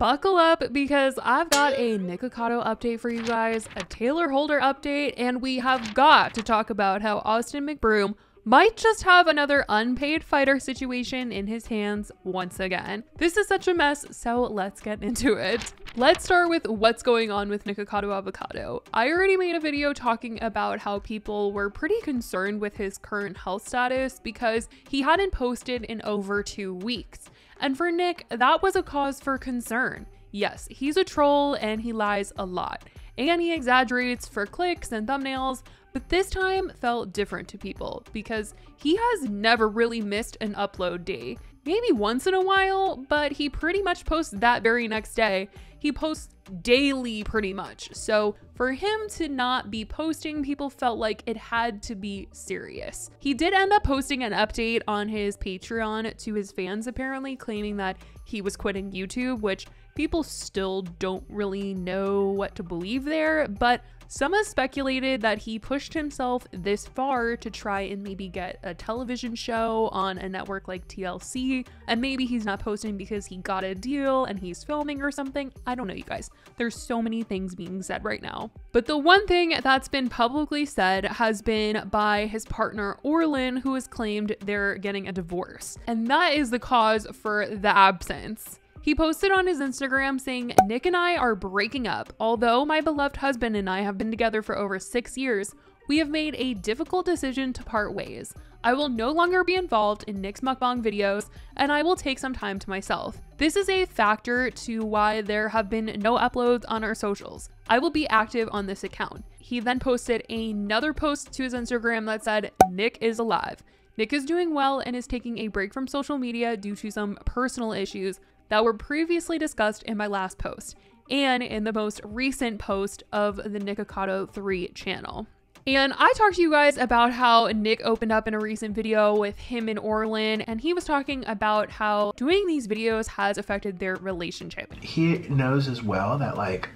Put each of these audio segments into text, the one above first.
Buckle up because I've got a Nicocado update for you guys, a Taylor Holder update, and we have got to talk about how Austin Mcbroom might just have another unpaid fighter situation in his hands once again. This is such a mess, so let's get into it. Let's start with what's going on with Nicocado Avocado. I already made a video talking about how people were pretty concerned with his current health status because he hadn't posted in over 2 weeks. And for Nick, that was a cause for concern. Yes, he's a troll and he lies a lot. And he exaggerates for clicks and thumbnails, but this time felt different to people because he has never really missed an upload day. Maybe once in a while, but he pretty much posts that very next day. He posts daily pretty much. So for him to not be posting, people felt like it had to be serious. He did end up posting an update on his Patreon to his fans, apparently claiming that he was quitting YouTube, which people still don't really know what to believe there, but some have speculated that he pushed himself this far to try and maybe get a television show on a network like TLC, and maybe he's not posting because he got a deal and he's filming or something. I don't know, you guys. There's so many things being said right now. But the one thing that's been publicly said has been by his partner Orlin, who has claimed they're getting a divorce. And that is the cause for the absence. He posted on his Instagram saying, "Nick and I are breaking up. Although my beloved husband and I have been together for over 6 years, we have made a difficult decision to part ways. I will no longer be involved in Nick's mukbang videos, and I will take some time to myself. This is a factor to why there have been no uploads on our socials. I will be active on this account." He then posted another post to his Instagram that said, "Nick is alive. Nick is doing well and is taking a break from social media due to some personal issues that were previously discussed in my last post and in the most recent post of the Nicocado 3 channel." And I talked to you guys about how Nick opened up in a recent video with him and Orlin, and he was talking about how doing these videos has affected their relationship. He knows as well that like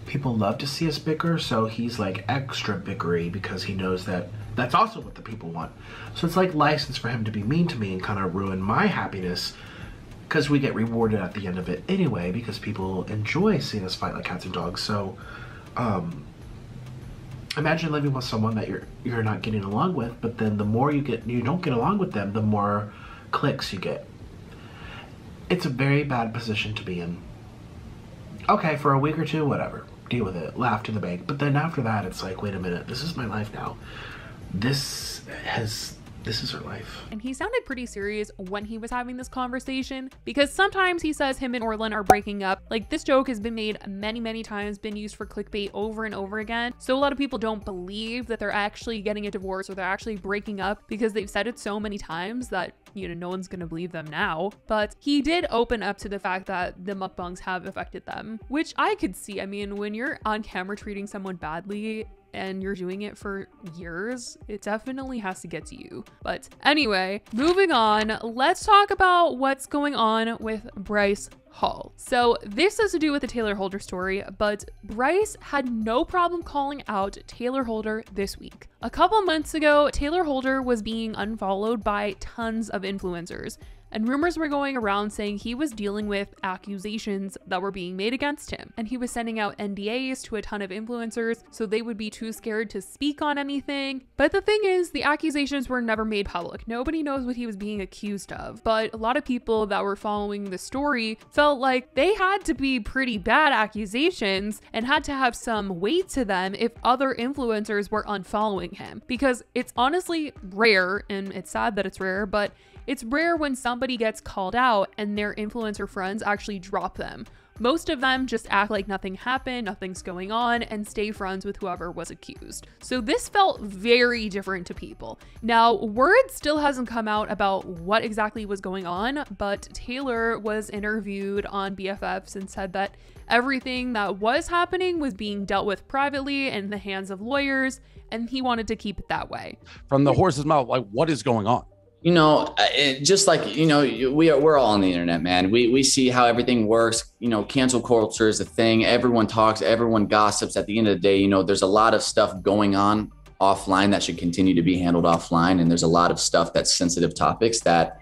people love to see us bicker, so he's like extra bickery because he knows that that's also what the people want. So it's like license for him to be mean to me and kind of ruin my happiness, because we get rewarded at the end of it anyway, because people enjoy seeing us fight like cats and dogs. So imagine living with someone that you're not getting along with, but then the more you don't get along with them, the more clicks you get. It's a very bad position to be in. Okay, for a week or two, whatever, deal with it, laugh to the bank. But then after that, it's like, wait a minute, this is my life now. This is her life. And he sounded pretty serious when he was having this conversation, because sometimes he says him and Orlin are breaking up. Like, this joke has been made many times, been used for clickbait over and over again. So a lot of people don't believe that they're actually getting a divorce or they're actually breaking up because they've said it so many times that, you know, no one's gonna believe them now. But he did open up to the fact that the mukbangs have affected them, which I could see. I mean, when you're on camera treating someone badly and you're doing it for years, it definitely has to get to you. But anyway, moving on, let's talk about what's going on with Bryce Hall. So this has to do with the Taylor Holder story, but Bryce had no problem calling out Taylor Holder this week. A couple months ago, Taylor Holder was being unfollowed by tons of influencers, and rumors were going around saying he was dealing with accusations that were being made against him. And he was sending out NDAs to a ton of influencers so they would be too scared to speak on anything. But the thing is, the accusations were never made public. Nobody knows what he was being accused of. But a lot of people that were following the story felt like they had to be pretty bad accusations and had to have some weight to them if other influencers were unfollowing him. Because it's honestly rare, and it's sad that it's rare, but it's rare when somebody gets called out and their influencer friends actually drop them. Most of them just act like nothing happened, nothing's going on, and stay friends with whoever was accused. So this felt very different to people. Now, word still hasn't come out about what exactly was going on, but Taylor was interviewed on BFFs and said that everything that was happening was being dealt with privately in the hands of lawyers, and he wanted to keep it that way. From the horse's mouth, like, what is going on? You know, just like, you know, we're all on the internet, man. We see how everything works. You know, cancel culture is a thing. Everyone talks, everyone gossips. At the end of the day, you know, there's a lot of stuff going on offline that should continue to be handled offline. And there's a lot of stuff that's sensitive topics that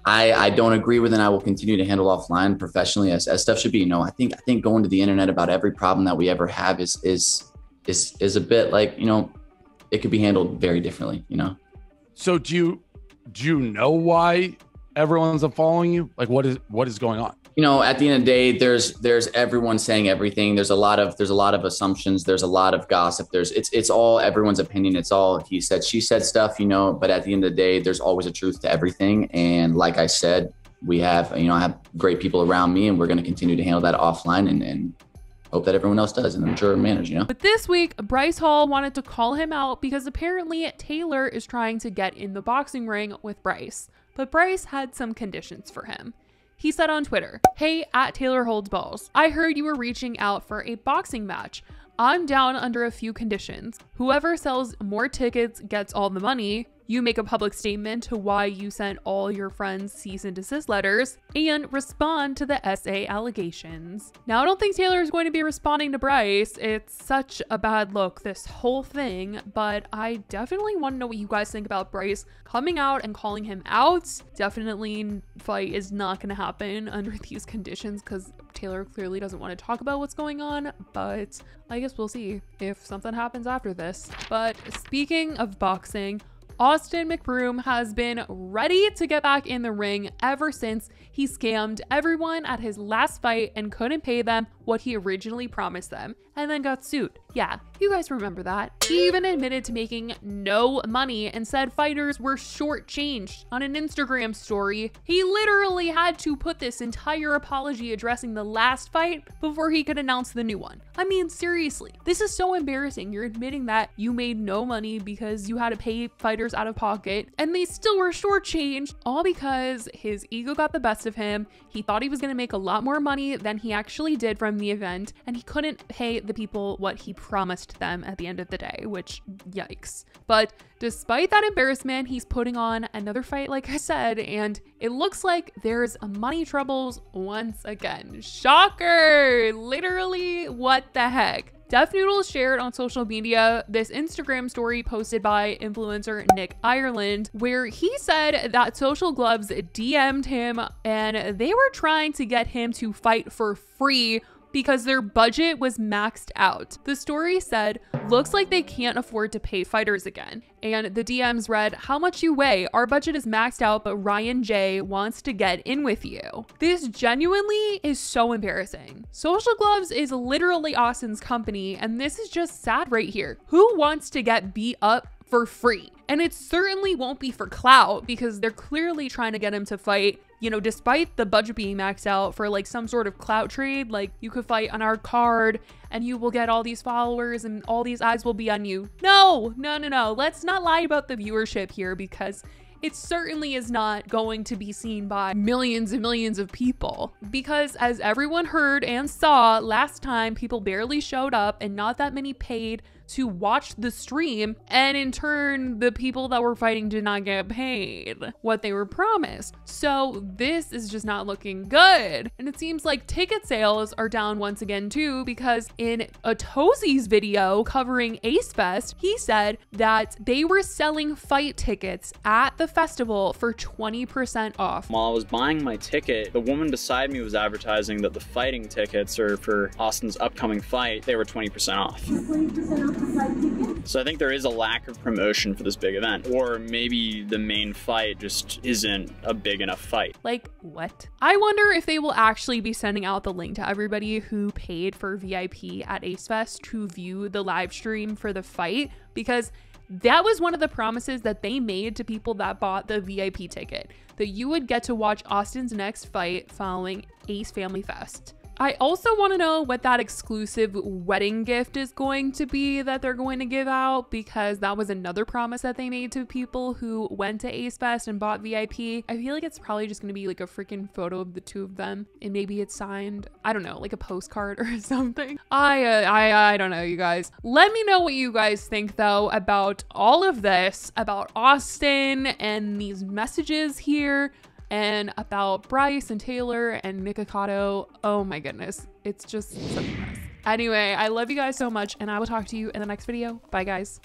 I don't agree with, and I will continue to handle offline professionally as stuff should be. You know, I think going to the internet about every problem that we ever have is a bit like, you know, it could be handled very differently, you know? So do you know why everyone's unfollowing you? Like what is going on? You know, at the end of the day, there's everyone saying everything. There's a lot of assumptions. There's a lot of gossip. It's all everyone's opinion. It's all he said, she said stuff, you know, but at the end of the day, there's always a truth to everything. And like I said, I have great people around me, and we're going to continue to handle that offline and hope that everyone else does in a mature manner, you know? But this week, Bryce Hall wanted to call him out because apparently Taylor is trying to get in the boxing ring with Bryce. But Bryce had some conditions for him. He said on Twitter, "Hey, at Taylor Holds Balls, I heard you were reaching out for a boxing match. I'm down under a few conditions. Whoever sells more tickets gets all the money. You make a public statement to why you sent all your friends cease and desist letters, and respond to the SA allegations." Now, I don't think Taylor is going to be responding to Bryce. It's such a bad look, this whole thing, but I definitely want to know what you guys think about Bryce coming out and calling him out. Definitely fight is not going to happen under these conditions because Taylor clearly doesn't want to talk about what's going on, but I guess we'll see if something happens after this. But speaking of boxing, Austin Mcbroom has been ready to get back in the ring ever since he scammed everyone at his last fight and couldn't pay them what he originally promised them, and then got sued. Yeah, you guys remember that. He even admitted to making no money and said fighters were shortchanged on an Instagram story. He literally had to put this entire apology addressing the last fight before he could announce the new one. I mean, seriously, this is so embarrassing. You're admitting that you made no money because you had to pay fighters out of pocket, and they still were shortchanged, all because his ego got the best of him. He thought he was gonna make a lot more money than he actually did from the event, and he couldn't pay the people what he promised them at the end of the day, which, yikes. But despite that embarrassment, he's putting on another fight, like I said, and it looks like there's money troubles once again. Shocker! Literally, what the heck? Def Noodles shared on social media this Instagram story posted by influencer Nick Ireland, where he said that Social Gloves DM'd him and they were trying to get him to fight for free because their budget was maxed out. The story said, "Looks like they can't afford to pay fighters again." And the DMs read, "How much you weigh? Our budget is maxed out, but Ryan J wants to get in with you." This genuinely is so embarrassing. Social Gloves is literally Austin's company, and this is just sad right here. Who wants to get beat up for free? And it certainly won't be for clout because they're clearly trying to get him to fight, you know, despite the budget being maxed out, for like some sort of clout trade. Like, you could fight on our card and you will get all these followers and all these eyes will be on you. No. Let's not lie about the viewership here, because it certainly is not going to be seen by millions and millions of people. Because as everyone heard and saw last time, people barely showed up and not that many paid to watch the stream, and in turn the people that were fighting did not get paid what they were promised. So this is just not looking good. And it seems like ticket sales are down once again too, because in a Tozy's video covering Ace Fest, he said that they were selling fight tickets at the festival for 20% off. While I was buying my ticket, the woman beside me was advertising that the fighting tickets, or for Austin's upcoming fight, they were 20% off. 20% off. So I think there is a lack of promotion for this big event, or maybe the main fight just isn't a big enough fight. Like, what? I wonder if they will actually be sending out the link to everybody who paid for VIP at Ace Fest to view the live stream for the fight, because that was one of the promises that they made to people that bought the VIP ticket, that you would get to watch Austin's next fight following Ace Family Fest. I also want to know what that exclusive wedding gift is going to be that they're going to give out, because that was another promise that they made to people who went to Ace Fest and bought VIP. I feel like it's probably just going to be like a freaking photo of the two of them, and maybe it's signed, I don't know, like a postcard or something. I don't know, you guys. Let me know what you guys think though about all of this, about Austin and these messages here, and about Bryce and Taylor and Nicocado. Oh my goodness, it's just such a mess. Anyway, I love you guys so much, and I will talk to you in the next video. Bye, guys.